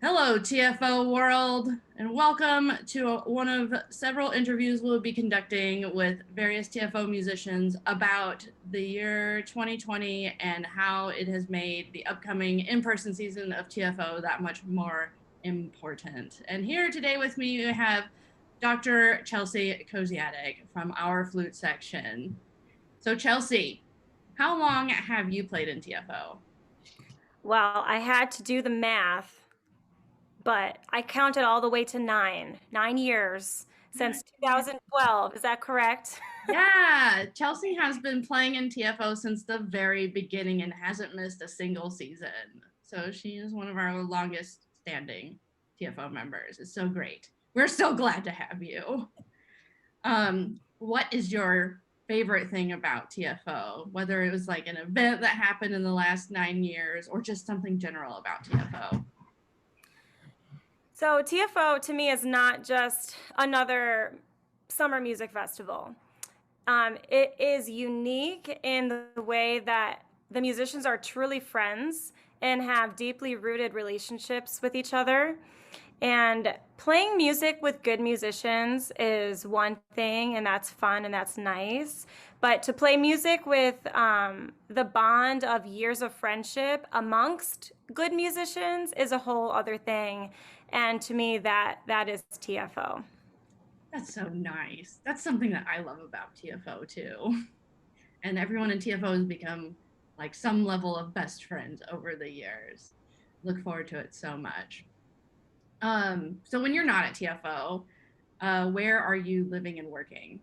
Hello, TFO world, and welcome to one of several interviews we'll be conducting with various TFO musicians about the year 2020 and how it has made the upcoming in-person season of TFO that much more important. And here today with me, we have Dr. Chelsea Koziatek from our flute section. So Chelsea, how long have you played in TFO? Well, I had to do the math, but I counted all the way to 9 years since 2012. Is that correct? Yeah, Chelsea has been playing in TFO since the very beginning and hasn't missed a single season. So she is one of our longest standing TFO members. It's so great. We're so glad to have you. What is your favorite thing about TFO? Whether it was like an event that happened in the last 9 years or just something general about TFO? So, TFO to me is not just another summer music festival. It is unique in the way that the musicians are truly friends and have deeply rooted relationships with each other. And playing music with good musicians is one thing, and that's fun and that's nice. But to play music with the bond of years of friendship amongst good musicians is a whole other thing. And to me, that is TFO. That's so nice. That's something that I love about TFO too. And everyone in TFO has become like some level of best friends over the years. Look forward to it so much. So when you're not at TFO, where are you living and working?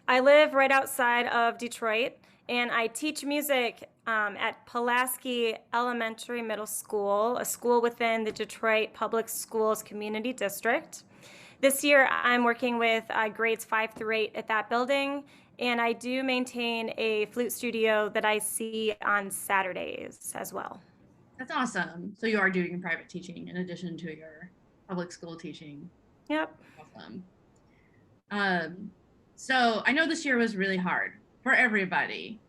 I live right outside of Detroit, and I teach music at Pulaski Elementary Middle School, a school within the Detroit Public Schools Community District. This year, I'm working with grades 5 through 8 at that building, and I do maintain a flute studio that I see on Saturdays as well. That's awesome. So you are doing private teaching in addition to your public school teaching. Yep. Awesome. Um, so I know this year was really hard for everybody,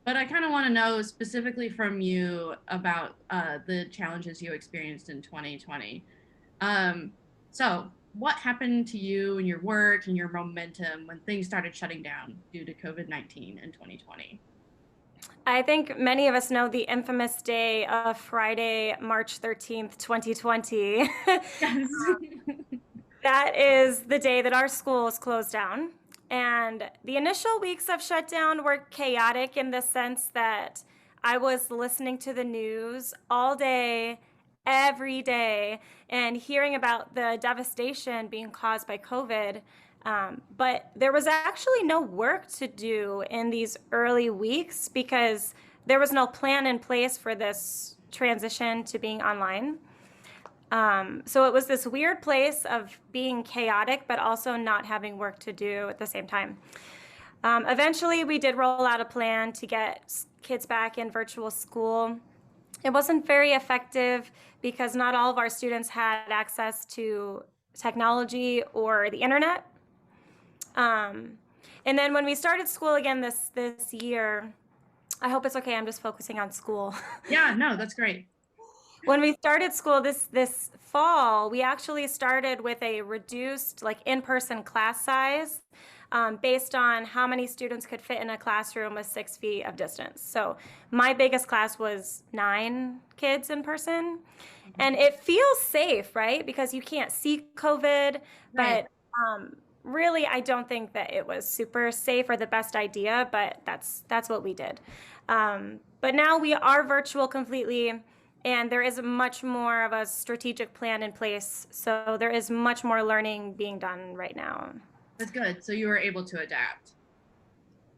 but I kind of want to know specifically from you about the challenges you experienced in 2020. So, what happened to you and your work and your momentum when things started shutting down due to COVID-19 in 2020? I think many of us know the infamous day of Friday, March 13th, 2020. Yes. That is the day that our schools closed down. And the initial weeks of shutdown were chaotic in the sense that I was listening to the news all day, every day, and hearing about the devastation being caused by COVID. But there was actually no work to do in these early weeks because there was no plan in place for this transition to being online. So it was this weird place of being chaotic, but also not having work to do at the same time. Eventually, we did roll out a plan to get kids back in virtual school. It wasn't very effective because not all of our students had access to technology or the internet. And then when we started school again this year, I hope it's okay. I'm just focusing on school. Yeah, no, that's great. When we started school this fall, we actually started with a reduced like in-person class size based on how many students could fit in a classroom with 6 feet of distance. So my biggest class was 9 kids in person. And it feels safe, right? Because you can't see COVID, Right. but really, I don't think that it was super safe or the best idea, but that's what we did. But now we are virtual completely, and there is much more of a strategic plan in place. So there is much more learning being done right now. That's good. So you were able to adapt.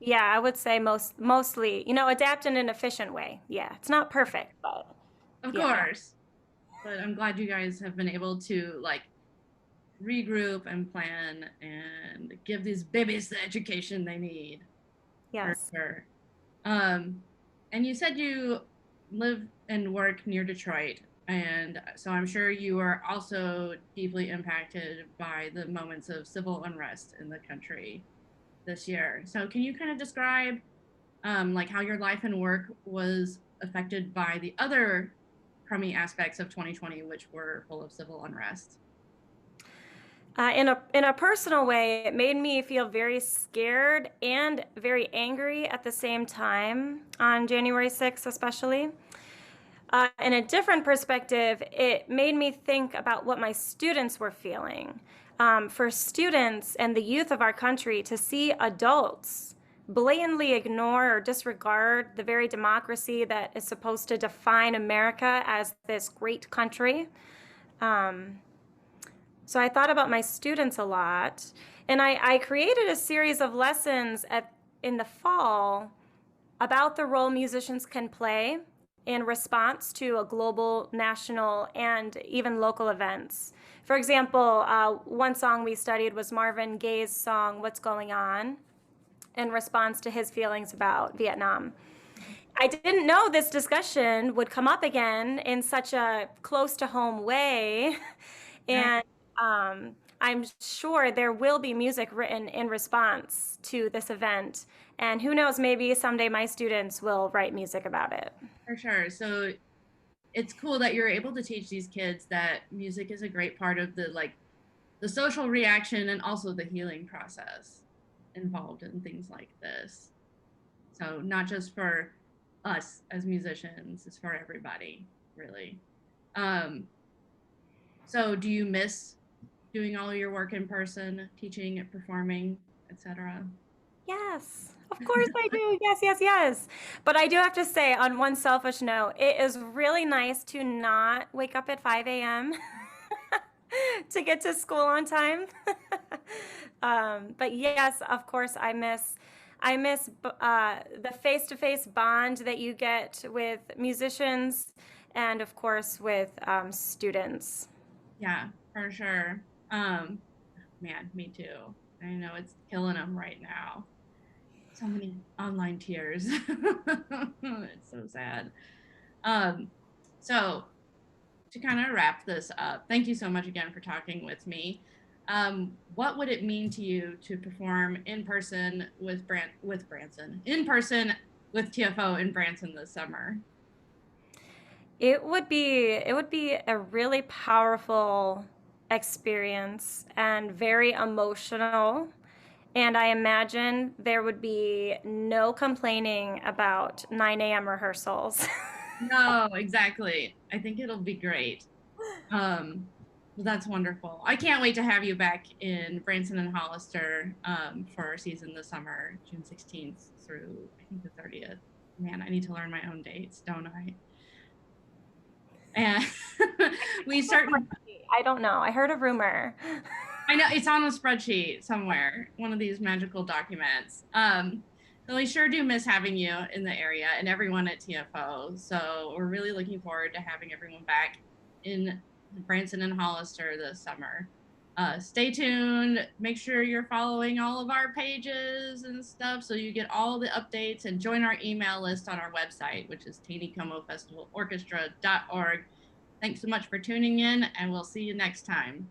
Yeah, I would say mostly, adapt in an efficient way. Yeah, it's not perfect, but Of yeah. course. But I'm glad you guys have been able to like regroup and plan and give these babies the education they need for Yes. sure. Um, and you said you live and work near Detroit, and so I'm sure you are also deeply impacted by the moments of civil unrest in the country this year. So can you kind of describe like how your life and work was affected by the other crummy aspects of 2020, which were full of civil unrest? In a personal way, it made me feel very scared and very angry at the same time on January 6th, especially. In a different perspective, it made me think about what my students were feeling. For students and the youth of our country to see adults blatantly ignore or disregard the very democracy that is supposed to define America as this great country. So I thought about my students a lot, and I created a series of lessons in the fall about the role musicians can play in response to a global, national, and even local events. For example, one song we studied was Marvin Gaye's song, What's Going On, in response to his feelings about Vietnam. I didn't know this discussion would come up again in such a close to home way. And I'm sure there will be music written in response to this event. And who knows, maybe someday my students will write music about it. For sure. So it's cool that you're able to teach these kids that music is a great part of the social reaction and also the healing process involved in things like this. So not just for us as musicians, it's for everybody, really. So do you miss doing all of your work in person, teaching, performing, etc.? Yes, of course I do. Yes, yes, yes. But I do have to say, on one selfish note, it is really nice to not wake up at 5 a.m. to get to school on time. But yes, of course, I miss the face-to-face bond that you get with musicians and, of course, with students. Yeah, for sure. Man, me too. I know it's killing them right now. So many online tears. It's so sad. So to kind of wrap this up, thank you so much again for talking with me. What would it mean to you to perform in person with Branson, in person with TFO in Branson this summer? It would be a really powerful experience and very emotional. And I imagine there would be no complaining about 9 a.m. rehearsals. No, exactly. I think it'll be great. Well, that's wonderful. I can't wait to have you back in Branson and Hollister for our season this summer, June 16th through I think the 30th. Man, I need to learn my own dates, don't I? And we start. I don't know. I heard a rumor. I know it's on a spreadsheet somewhere, one of these magical documents. So we sure do miss having you in the area and everyone at TFO. So we're really looking forward to having everyone back in Branson and Hollister this summer. Stay tuned. Make sure you're following all of our pages and stuff so you get all the updates, and join our email list on our website, which is TaneyComo Festival Orchestra.org. Thanks so much for tuning in, and we'll see you next time.